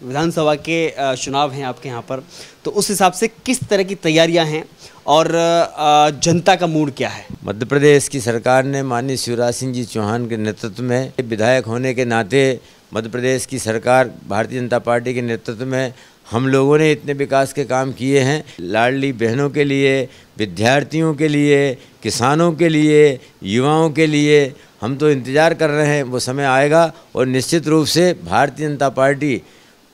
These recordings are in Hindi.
विधानसभा के चुनाव हैं आपके यहाँ पर, तो उस हिसाब से किस तरह की तैयारियां हैं और जनता का मूड क्या है? मध्य प्रदेश की सरकार ने माननीय शिवराज सिंह जी चौहान के नेतृत्व में, विधायक होने के नाते मध्य प्रदेश की सरकार भारतीय जनता पार्टी के नेतृत्व में हम लोगों ने इतने विकास के काम किए हैं। लाडली बहनों के लिए, विद्यार्थियों के लिए, किसानों के लिए, युवाओं के लिए हम तो इंतज़ार कर रहे हैं। वो समय आएगा और निश्चित रूप से भारतीय जनता पार्टी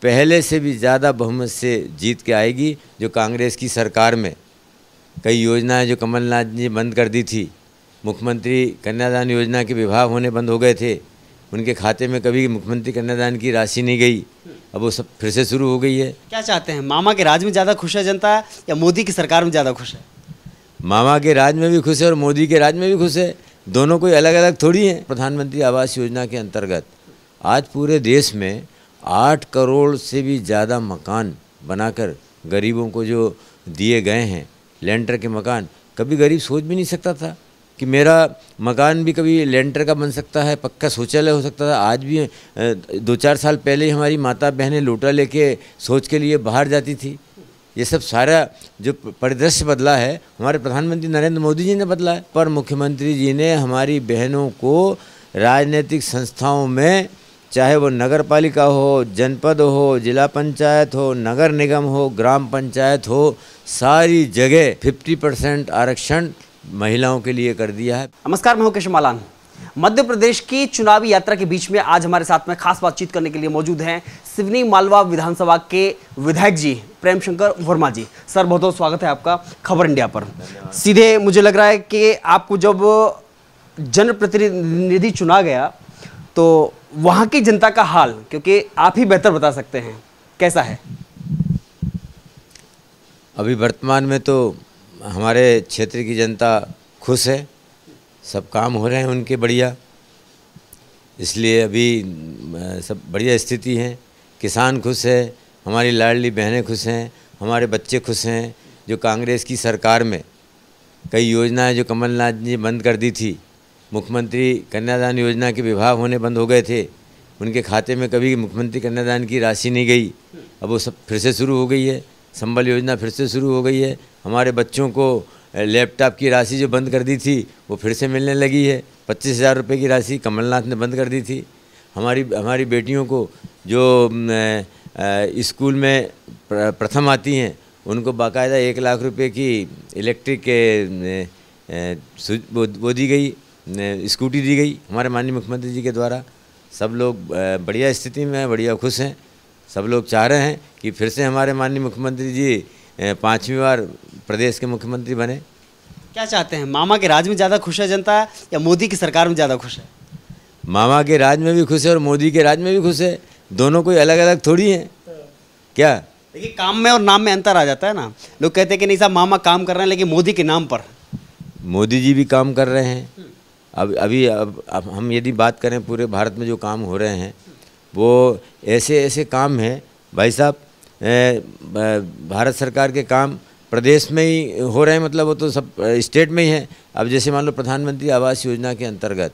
पहले से भी ज़्यादा बहुमत से जीत के आएगी। जो कांग्रेस की सरकार में कई योजनाएं जो कमलनाथ जी बंद कर दी थी, मुख्यमंत्री कन्यादान योजना के विवाह होने बंद हो गए थे, उनके खाते में कभी मुख्यमंत्री कन्यादान की राशि नहीं गई, अब वो सब फिर से शुरू हो गई है। क्या चाहते हैं, मामा के राज में ज़्यादा खुश है जनता या मोदी की सरकार में ज़्यादा खुश है? मामा के राज में भी खुश है और मोदी के राज में भी खुश है, दोनों कोई अलग अलग थोड़ी हैं। प्रधानमंत्री आवास योजना के अंतर्गत आज पूरे देश में 8 करोड़ से भी ज़्यादा मकान बनाकर गरीबों को जो दिए गए हैं, लेंटर के मकान। कभी गरीब सोच भी नहीं सकता था कि मेरा मकान भी कभी लेंटर का बन सकता है, पक्का शौचालय हो सकता था। आज भी 2-4 साल पहले हमारी माता बहनें लोटा लेके शौच के लिए बाहर जाती थी। ये सब सारा जो परिदृश्य बदला है हमारे प्रधानमंत्री नरेंद्र मोदी जी ने बदला है। पर मुख्यमंत्री जी ने हमारी बहनों को राजनीतिक संस्थाओं में, चाहे वो नगर पालिका हो, जनपद हो, जिला पंचायत हो, नगर निगम हो, ग्राम पंचायत हो, सारी जगह 50% आरक्षण महिलाओं के लिए कर दिया है। नमस्कार, मैं हूं केशव मालान। मध्य प्रदेश की चुनावी यात्रा के बीच में आज हमारे साथ में खास बातचीत करने के लिए मौजूद हैं सिवनी मालवा विधानसभा के विधायक जी प्रेम शंकर वर्मा जी। सर, बहुत बहुत स्वागत है आपका खबर इंडिया पर। सीधे मुझे लग रहा है कि आपको जब जनप्रतिनिधि चुना गया तो वहाँ की जनता का हाल, क्योंकि आप ही बेहतर बता सकते हैं, कैसा है? अभी वर्तमान में तो हमारे क्षेत्र की जनता खुश है, सब काम हो रहे हैं उनके बढ़िया, इसलिए अभी सब बढ़िया स्थिति है। किसान खुश है, हमारी लाडली बहनें खुश हैं, हमारे बच्चे खुश हैं। जो कांग्रेस की सरकार में कई योजनाएं जो कमलनाथ जी बंद कर दी थी, मुख्यमंत्री कन्यादान योजना के विवाह होने बंद हो गए थे, उनके खाते में कभी मुख्यमंत्री कन्यादान की राशि नहीं गई, अब वो सब फिर से शुरू हो गई है। संबल योजना फिर से शुरू हो गई है। हमारे बच्चों को लैपटॉप की राशि जो बंद कर दी थी वो फिर से मिलने लगी है। 25,000 रुपये की राशि कमलनाथ ने बंद कर दी थी। हमारी बेटियों को जो स्कूल में प्रथम आती हैं उनको बाकायदा 1 लाख रुपये की इलेक्ट्रिक वो दी गई, स्कूटी दी गई हमारे माननीय मुख्यमंत्री जी के द्वारा। सब लोग बढ़िया स्थिति में हैं, बढ़िया खुश हैं। सब लोग चाह रहे हैं कि फिर से हमारे माननीय मुख्यमंत्री जी 5वीं बार प्रदेश के मुख्यमंत्री बने। क्या चाहते हैं, मामा के राज में ज़्यादा खुश है जनता या मोदी की सरकार में ज़्यादा खुश है? मामा के राज में भी खुश है और मोदी के राज में भी खुश है, दोनों कोई अलग अलग थोड़ी हैं। क्या देखिए, काम में और नाम में अंतर आ जाता है ना। लोग कहते हैं कि नहीं साहब, मामा काम कर रहे हैं लेकिन मोदी के नाम पर। मोदी जी भी काम कर रहे हैं। अब हम यदि बात करें पूरे भारत में जो काम हो रहे हैं वो ऐसे काम हैं भाई साहब। भारत सरकार के काम प्रदेश में ही हो रहे हैं, मतलब वो तो सब स्टेट में ही है। अब जैसे मान लो प्रधानमंत्री आवास योजना के अंतर्गत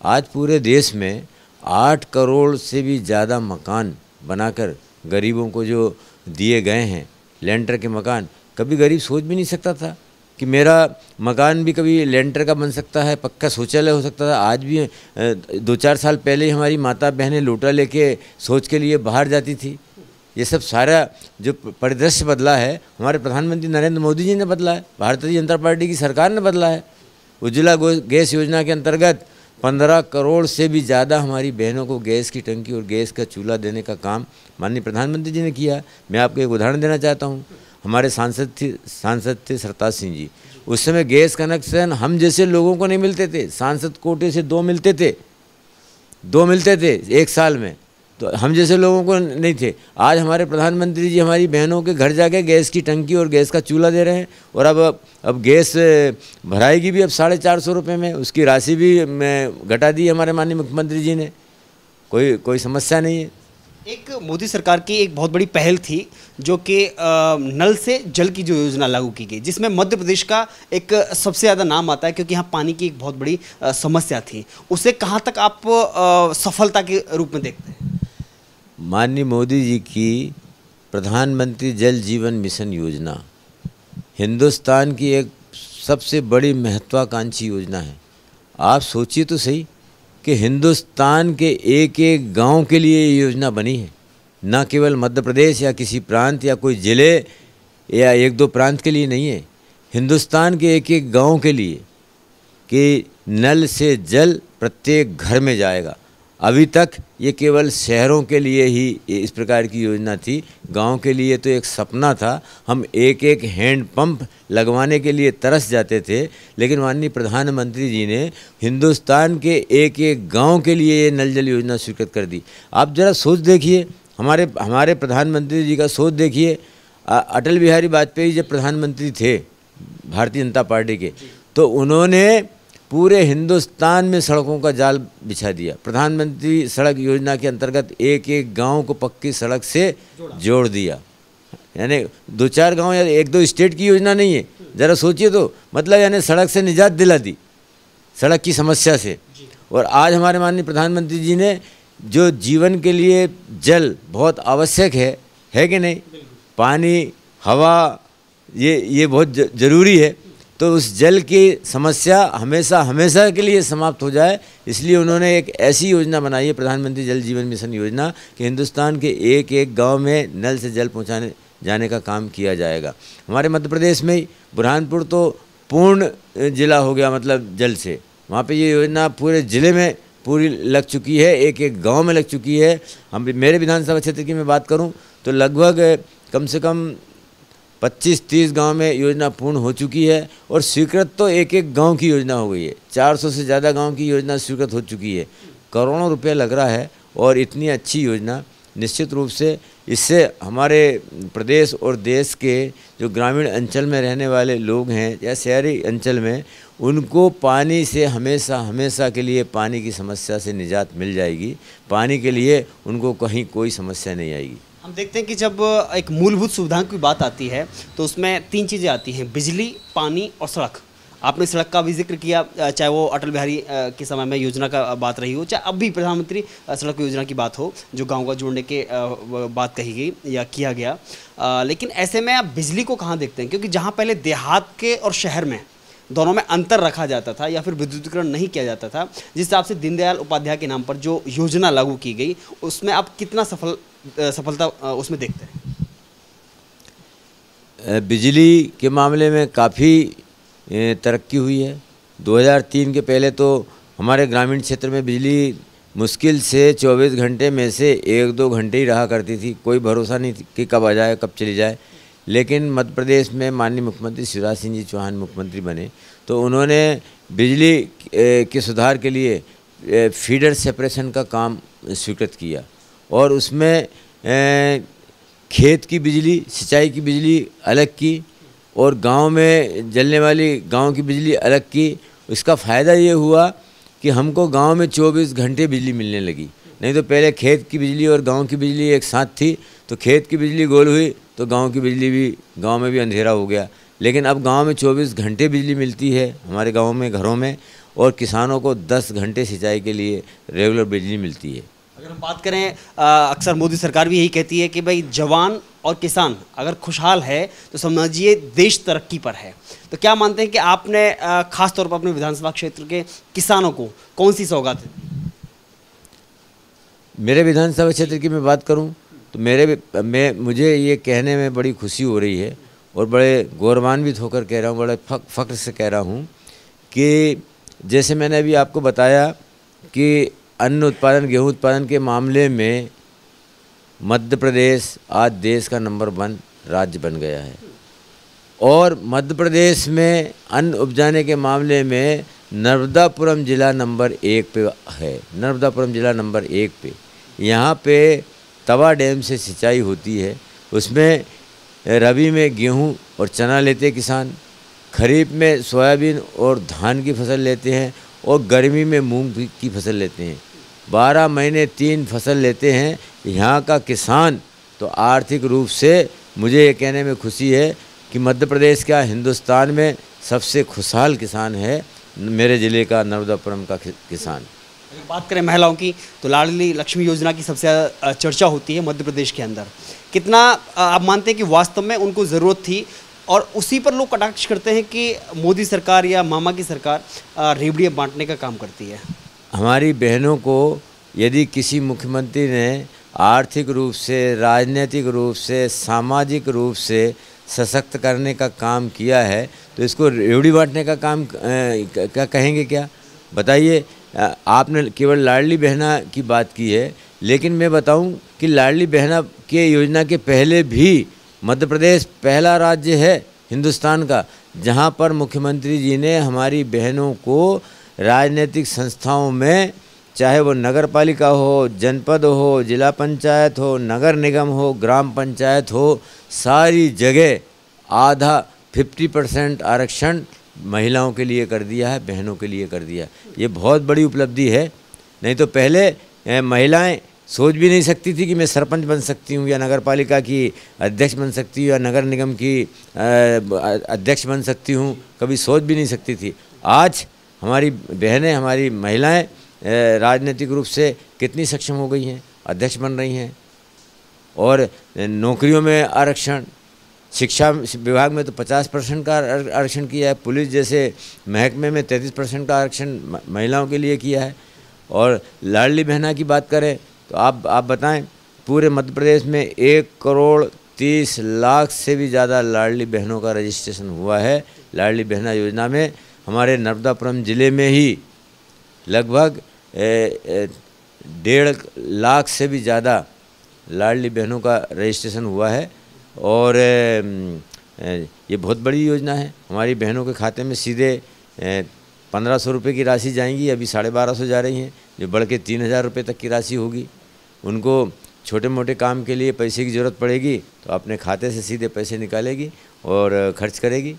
आज पूरे देश में 8 करोड़ से भी ज़्यादा मकान बनाकर गरीबों को जो दिए गए हैं, लेंटर के मकान। कभी गरीब सोच भी नहीं सकता था कि मेरा मकान भी कभी लेंटर का बन सकता है, पक्का शौचालय हो सकता था। आज भी 2-4 साल पहले हमारी माता बहनें लोटा लेके शौच के लिए बाहर जाती थी। ये सब सारा जो परिदृश्य बदला है हमारे प्रधानमंत्री नरेंद्र मोदी जी ने बदला है, भारतीय जनता पार्टी की सरकार ने बदला है। उज्ज्वला गैस योजना के अंतर्गत 15 करोड़ से भी ज़्यादा हमारी बहनों को गैस की टंकी और गैस का चूल्हा देने का काम माननीय प्रधानमंत्री जी ने किया। मैं आपको एक उदाहरण देना चाहता हूँ। हमारे सांसद थे सरताज सिंह जी। उस समय गैस कनेक्शन हम जैसे लोगों को नहीं मिलते थे, सांसद कोटे से 2 मिलते थे 1 साल में, तो हम जैसे लोगों को नहीं थे। आज हमारे प्रधानमंत्री जी हमारी बहनों के घर जाके गैस की टंकी और गैस का चूल्हा दे रहे हैं। और अब गैस भराएगी भी अब 450 रुपये में, उसकी राशि भी घटा दी हमारे माननीय मुख्यमंत्री जी ने। कोई समस्या नहीं है। एक मोदी सरकार की एक बहुत बड़ी पहल थी जो कि नल से जल की जो योजना लागू की गई, जिसमें मध्य प्रदेश का एक सबसे ज़्यादा नाम आता है, क्योंकि यहाँ पानी की एक बहुत बड़ी समस्या थी। उसे कहाँ तक आप सफलता के रूप में देखते हैं? माननीय मोदी जी की प्रधानमंत्री जल जीवन मिशन योजना हिंदुस्तान की एक सबसे बड़ी महत्वाकांक्षी योजना है। आप सोचिए तो सही कि हिंदुस्तान के एक एक गांव के लिए ये योजना बनी है, न केवल मध्य प्रदेश या किसी प्रांत या कोई ज़िले या एक दो प्रांत के लिए नहीं है, हिंदुस्तान के एक एक गांव के लिए कि नल से जल प्रत्येक घर में जाएगा। अभी तक ये केवल शहरों के लिए ही इस प्रकार की योजना थी, गांव के लिए तो एक सपना था। हम एक एक हैंड पंप लगवाने के लिए तरस जाते थे, लेकिन माननीय प्रधानमंत्री जी ने हिंदुस्तान के एक एक गांव के लिए ये नल जल योजना स्वीकृत कर दी। आप ज़रा सोच देखिए, हमारे प्रधानमंत्री जी का सोच देखिए। अटल बिहारी वाजपेयी जब प्रधानमंत्री थे भारतीय जनता पार्टी के, तो उन्होंने पूरे हिंदुस्तान में सड़कों का जाल बिछा दिया। प्रधानमंत्री सड़क योजना के अंतर्गत एक एक गांव को पक्की सड़क से जोड़ दिया। यानी दो चार गांव या एक दो स्टेट की योजना नहीं है, ज़रा सोचिए तो, मतलब यानी सड़क से निजात दिला दी, सड़क की समस्या से। और आज हमारे माननीय प्रधानमंत्री जी ने जो जीवन के लिए जल बहुत आवश्यक है कि नहीं, पानी, हवा, ये बहुत ज़रूरी है, तो उस जल की समस्या हमेशा के लिए समाप्त हो जाए, इसलिए उन्होंने एक ऐसी योजना बनाई है, प्रधानमंत्री जल जीवन मिशन योजना, कि हिंदुस्तान के एक एक गांव में नल से जल पहुंचाने जाने का काम किया जाएगा। हमारे मध्य प्रदेश में ही बुरहानपुर तो पूर्ण जिला हो गया, मतलब जल से, वहाँ पे ये योजना पूरे ज़िले में पूरी लग चुकी है, एक एक गाँव में लग चुकी है। मेरे विधानसभा क्षेत्र की मैं बात करूँ तो लगभग कम से कम 25-30 गांव में योजना पूर्ण हो चुकी है, और स्वीकृत तो एक एक गांव की योजना हो गई है। 400 से ज़्यादा गांव की योजना स्वीकृत हो चुकी है। करोड़ों रुपए लग रहा है, और इतनी अच्छी योजना निश्चित रूप से इससे हमारे प्रदेश और देश के जो ग्रामीण अंचल में रहने वाले लोग हैं या शहरी अंचल में, उनको पानी से हमेशा के लिए पानी की समस्या से निजात मिल जाएगी। पानी के लिए उनको कहीं कोई समस्या नहीं आएगी। हम देखते हैं कि जब एक मूलभूत सुविधाओं की बात आती है तो उसमें 3 चीज़ें आती हैं, बिजली, पानी और सड़क। आपने सड़क का भी जिक्र किया, चाहे वो अटल बिहारी के समय में योजना का बात रही हो, चाहे अब भी प्रधानमंत्री सड़क योजना की बात हो, जो गांव का जोड़ने के बात कही गई या किया गया। लेकिन ऐसे में आप बिजली को कहाँ देखते हैं? क्योंकि जहाँ पहले देहात के और शहर में दोनों में अंतर रखा जाता था या फिर विद्युतीकरण नहीं किया जाता था, जिस हिसाब से दीनदयाल उपाध्याय के नाम पर जो योजना लागू की गई, उसमें आप कितना सफलता उसमें देखते हैं? बिजली के मामले में काफ़ी तरक्की हुई है। 2003 के पहले तो हमारे ग्रामीण क्षेत्र में बिजली मुश्किल से 24 घंटे में से 1-2 घंटे ही रहा करती थी, कोई भरोसा नहीं कि कब आ जाए कब चली जाए। लेकिन मध्य प्रदेश में माननीय मुख्यमंत्री शिवराज सिंह जी चौहान मुख्यमंत्री बने, तो उन्होंने बिजली के सुधार के लिए फीडर सेपरेशन का काम स्वीकृत किया, और उसमें खेत की बिजली, सिंचाई की बिजली अलग की, और गांव में जलने वाली गांव की बिजली अलग की। इसका फ़ायदा ये हुआ कि हमको गांव में 24 घंटे बिजली मिलने लगी। नहीं तो पहले खेत की बिजली और गांव की बिजली एक साथ थी, तो खेत की बिजली गोल हुई तो गांव की बिजली भी, गांव में भी अंधेरा हो गया। लेकिन अब गांव में 24 घंटे बिजली मिलती है हमारे गांव में, घरों में, और किसानों को 10 घंटे सिंचाई के लिए रेगुलर बिजली मिलती है। अगर हम बात करें, अक्सर मोदी सरकार भी यही कहती है कि भाई जवान और किसान अगर खुशहाल है तो समझिए देश तरक्की पर है। तो क्या मानते हैं कि आपने खास तौर पर अपने विधानसभा क्षेत्र के किसानों को कौन सी सौगात दी? मेरे विधानसभा क्षेत्र की मैं बात करूं तो मुझे ये कहने में बड़ी खुशी हो रही है, और बड़े गौरवान्वित होकर कह रहा हूँ, बड़े फ़ख्र से कह रहा हूँ कि जैसे मैंने अभी आपको बताया कि अन्न उत्पादन, गेहूँ उत्पादन के मामले में मध्य प्रदेश आज देश का नंबर 1 राज्य बन गया है, और मध्य प्रदेश में अन्न उपजाने के मामले में नर्मदापुरम जिला नंबर 1 पे है। नर्मदापुरम जिला नंबर 1 पे, यहाँ पे तवा डैम से सिंचाई होती है। उसमें रबी में गेहूँ और चना लेते किसान, खरीफ में सोयाबीन और धान की फसल लेते हैं, और गर्मी में मूंग की फसल लेते हैं। 12 महीने 3 फसल लेते हैं यहाँ का किसान। तो आर्थिक रूप से मुझे ये कहने में खुशी है कि मध्य प्रदेश का हिंदुस्तान में सबसे खुशहाल किसान है मेरे ज़िले का नर्मदापुरम का किसान। बात करें महिलाओं की तो लाडली लक्ष्मी योजना की सबसे ज़्यादा चर्चा होती है मध्य प्रदेश के अंदर। कितना आप मानते हैं कि वास्तव में उनको ज़रूरत थी, और उसी पर लोग कटाक्ष करते हैं कि मोदी सरकार या मामा की सरकार रेवड़ियाँ बांटने का काम करती है? हमारी बहनों को यदि किसी मुख्यमंत्री ने आर्थिक रूप से, राजनीतिक रूप से, सामाजिक रूप से सशक्त करने का काम किया है तो इसको रेवड़ी बांटने का काम क्या कहेंगे? क्या बताइए। आपने केवल लाडली बहना की बात की है, लेकिन मैं बताऊं कि लाडली बहना के योजना के पहले भी मध्य प्रदेश पहला राज्य है हिंदुस्तान का जहां पर मुख्यमंत्री जी ने हमारी बहनों को राजनीतिक संस्थाओं में, चाहे वो नगर पालिका हो, जनपद हो, जिला पंचायत हो, नगर निगम हो, ग्राम पंचायत हो, सारी जगह आधा 50% आरक्षण महिलाओं के लिए कर दिया है, बहनों के लिए कर दिया। ये बहुत बड़ी उपलब्धि है। नहीं तो पहले महिलाएं सोच भी नहीं सकती थी कि मैं सरपंच बन सकती हूँ या नगर पालिका की अध्यक्ष बन सकती हूँ या नगर निगम की अध्यक्ष बन सकती हूँ, कभी सोच भी नहीं सकती थी। आज हमारी बहनें, हमारी महिलाएं राजनीतिक रूप से कितनी सक्षम हो गई हैं, अध्यक्ष बन रही हैं। और नौकरियों में आरक्षण, शिक्षा विभाग में तो 50% का आरक्षण किया है, पुलिस जैसे महकमे में 33% का आरक्षण महिलाओं के लिए किया है। और लाडली बहना की बात करें तो आप बताएं, पूरे मध्य प्रदेश में 1,30,00,000 से भी ज़्यादा लाडली बहनों का रजिस्ट्रेशन हुआ है। लाडली बहना योजना में हमारे नर्मदापुरम ज़िले में ही लगभग 1.5 लाख से भी ज़्यादा लाडली बहनों का रजिस्ट्रेशन हुआ है। और ये बहुत बड़ी योजना है। हमारी बहनों के खाते में सीधे 1,500 रुपये की राशि जाएंगी, अभी 1,250 जा रही हैं, जो बढ़ के 3,000 रुपये तक की राशि होगी। उनको छोटे मोटे काम के लिए पैसे की ज़रूरत पड़ेगी तो अपने खाते से सीधे पैसे निकालेगी और खर्च करेगी।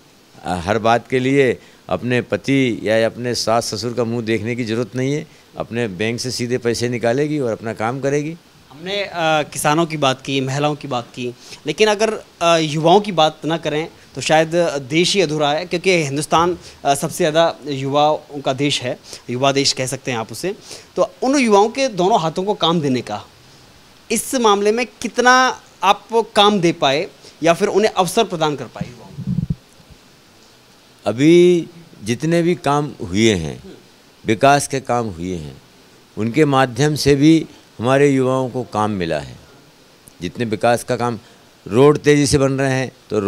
हर बात के लिए अपने पति या अपने सास ससुर का मुंह देखने की ज़रूरत नहीं है, अपने बैंक से सीधे पैसे निकालेगी और अपना काम करेगी। हमने किसानों की बात की, महिलाओं की बात की, लेकिन अगर युवाओं की बात ना करें तो शायद देश ही अधूरा है, क्योंकि हिंदुस्तान सबसे ज़्यादा युवाओं का देश है, युवा देश कह सकते हैं आप उसे। तो उन युवाओं के दोनों हाथों को काम देने का, इस मामले में कितना आप काम दे पाए या फिर उन्हें अवसर प्रदान कर पाए युवाओं को? अभी जितने भी काम हुए हैं, विकास के काम हुए हैं, उनके माध्यम से भी हमारे युवाओं को काम मिला है। जितने विकास का काम, रोड तेज़ी से बन रहे हैं तो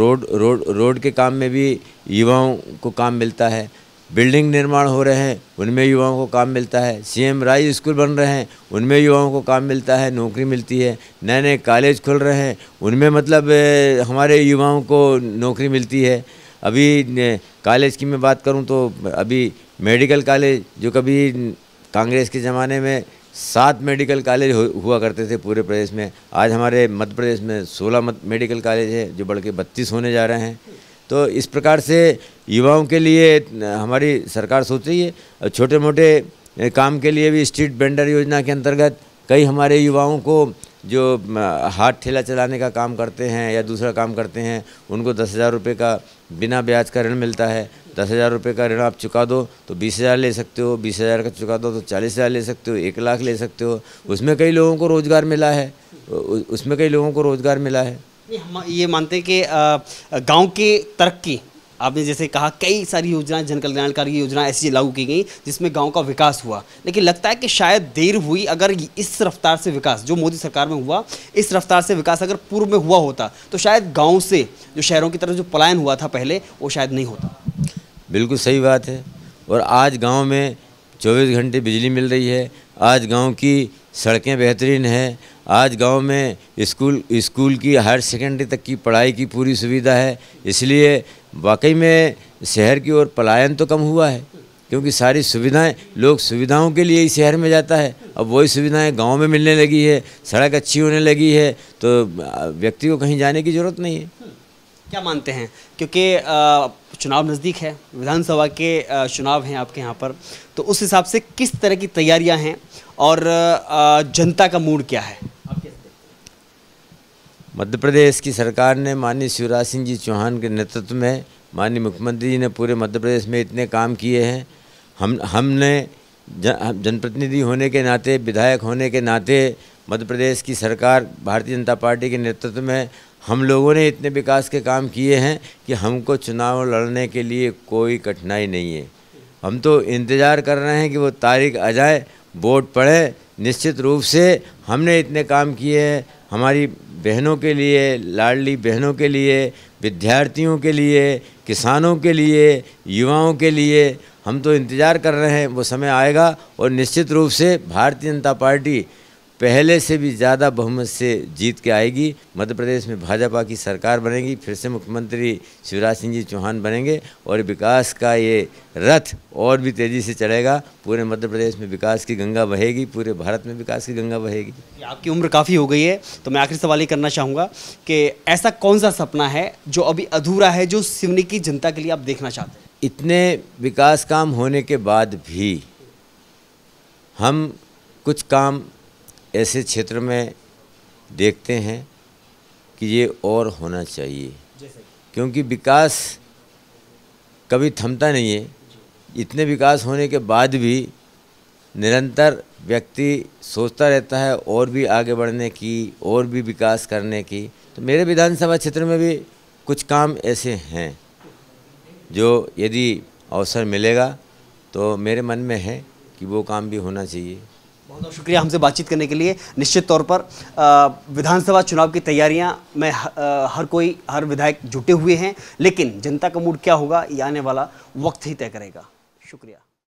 रोड के काम में भी युवाओं को काम मिलता है। बिल्डिंग निर्माण हो रहे हैं, उनमें युवाओं को काम मिलता है। CM राइज स्कूल बन रहे हैं, उनमें युवाओं को काम मिलता है, नौकरी मिलती है। नए नए कॉलेज खुल रहे हैं, उनमें मतलब हमारे युवाओं को नौकरी मिलती है। अभी कॉलेज की मैं बात करूं तो अभी मेडिकल कॉलेज, जो कभी कांग्रेस के ज़माने में 7 मेडिकल कॉलेज हुआ करते थे पूरे प्रदेश में, आज हमारे मध्य प्रदेश में 16 मेडिकल कॉलेज है, जो बढ़ के 32 होने जा रहे हैं। तो इस प्रकार से युवाओं के लिए हमारी सरकार सोच रही है। छोटे मोटे काम के लिए भी स्ट्रीट वेंडर योजना के अंतर्गत कई हमारे युवाओं को जो हाथ ठेला चलाने का काम करते हैं या दूसरा काम करते हैं, उनको 10,000 रुपये का बिना ब्याज का ऋण मिलता है। 10,000 रुपये का ऋण आप चुका दो तो 20,000 ले सकते हो, 20,000 का चुका दो तो 40,000 ले सकते हो, 1 लाख ले सकते हो। उसमें कई लोगों को रोज़गार मिला है, हम ये मानते हैं कि गांव की तरक्की, आपने जैसे कहा कई सारी योजनाएं, जन कल्याणकारी योजनाएं ऐसी लागू की गई जिसमें गांव का विकास हुआ, लेकिन लगता है कि शायद देर हुई। अगर इस रफ्तार से विकास जो मोदी सरकार में हुआ, इस रफ्तार से विकास अगर पूर्व में हुआ होता तो शायद गांव से जो शहरों की तरफ जो पलायन हुआ था पहले, वो शायद नहीं होता। बिल्कुल सही बात है। और आज गांव में 24 घंटे बिजली मिल रही है, आज गांव की सड़कें बेहतरीन हैं, आज गांव में स्कूल की हायर सेकेंडरी तक की पढ़ाई की पूरी सुविधा है। इसलिए वाकई में शहर की ओर पलायन तो कम हुआ है, क्योंकि सारी सुविधाएं, लोग सुविधाओं के लिए ही शहर में जाता है। अब वही सुविधाएं गांव में मिलने लगी है, सड़क अच्छी होने लगी है, तो व्यक्ति को कहीं जाने की ज़रूरत नहीं है। क्या मानते हैं, क्योंकि चुनाव नज़दीक है, विधानसभा के चुनाव हैं आपके यहाँ पर, तो उस हिसाब से किस तरह की तैयारियां हैं और जनता का मूड क्या है? मध्य प्रदेश की सरकार ने माननीय शिवराज सिंह जी चौहान के नेतृत्व में, माननीय मुख्यमंत्री जी ने पूरे मध्य प्रदेश में इतने काम किए हैं। हमने जनप्रतिनिधि होने के नाते, विधायक होने के नाते मध्य प्रदेश की सरकार भारतीय जनता पार्टी के नेतृत्व में हम लोगों ने इतने विकास के काम किए हैं कि हमको चुनाव लड़ने के लिए कोई कठिनाई नहीं है। हम तो इंतज़ार कर रहे हैं कि वो तारीख आ जाए, वोट पड़े। निश्चित रूप से हमने इतने काम किए हैं हमारी बहनों के लिए, लाडली बहनों के लिए, विद्यार्थियों के लिए, किसानों के लिए, युवाओं के लिए। हम तो इंतज़ार कर रहे हैं, वो समय आएगा और निश्चित रूप से भारतीय जनता पार्टी पहले से भी ज़्यादा बहुमत से जीत के आएगी। मध्य प्रदेश में भाजपा की सरकार बनेगी, फिर से मुख्यमंत्री शिवराज सिंह जी चौहान बनेंगे और विकास का ये रथ और भी तेज़ी से चलेगा। पूरे मध्य प्रदेश में विकास की गंगा बहेगी, पूरे भारत में विकास की गंगा बहेगी। आपकी उम्र काफ़ी हो गई है, तो मैं आखिरी सवाल ये करना चाहूँगा कि ऐसा कौन सा सपना है जो अभी अधूरा है, जो सिवनी की जनता के लिए आप देखना चाहते हैं? इतने विकास काम होने के बाद भी हम कुछ काम ऐसे क्षेत्र में देखते हैं कि ये और होना चाहिए, क्योंकि विकास कभी थमता नहीं है। इतने विकास होने के बाद भी निरंतर व्यक्ति सोचता रहता है और भी आगे बढ़ने की, और भी विकास करने की। तो मेरे विधानसभा क्षेत्र में भी कुछ काम ऐसे हैं जो यदि अवसर मिलेगा तो मेरे मन में है कि वो काम भी होना चाहिए। बहुत बहुत शुक्रिया हमसे बातचीत करने के लिए। निश्चित तौर पर विधानसभा चुनाव की तैयारियां में हर विधायक जुटे हुए हैं, लेकिन जनता का मूड क्या होगा ये आने वाला वक्त ही तय करेगा। शुक्रिया।